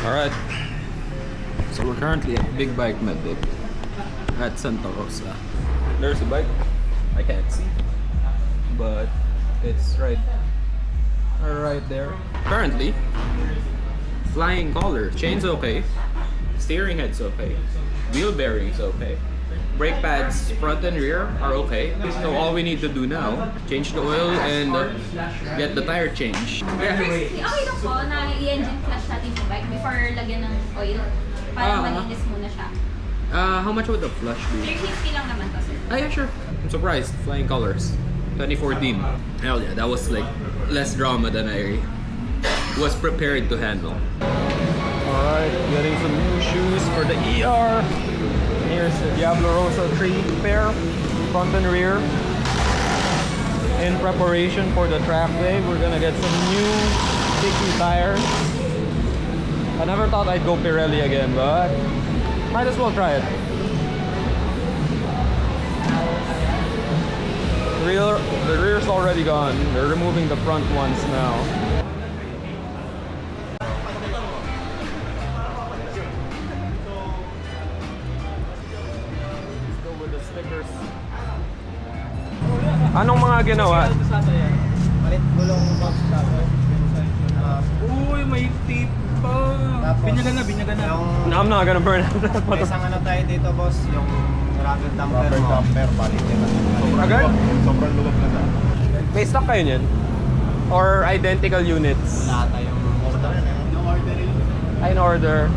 Alright. So we're currently at Big Bike Medic at Santa Rosa. There's a bike. I can't see. But it's right there. Currently, flying collar. Chain's okay. Steering head's okay. Wheel bearings okay. Brake pads front and rear are okay. So all we need to do now, change the oil and get the tire changed. Firstly, okay lang po na i-engine flush natin yung bike before lagyan ng oil. Para malinis muna siya. How much would the flush be? 350 lang naman to, sir. Yeah, sure. I'm surprised. Flying colors. 2014. Hell yeah, that was like less drama than I was prepared to handle. Alright, getting some new shoes for the ER. Here's the Diablo Rosa 3 pair, front and rear. In preparation for the track day, we're gonna get some new sticky tires. I never thought I'd go Pirelli again, but might as well try it. The rear's already gone. They're removing the front ones now. Still with the stickers. Anong mga ginawa? Palit gulong box cover. Uy, may tip pa. Binyagan na. No, I'm not gonna burn it. May isang ano tayo dito, boss, yung rubber damper mo. Palitin na. Agad? Sobrang luwag na. May stock kayo niyan? Or identical units? Wala tayong order. Ay, in order.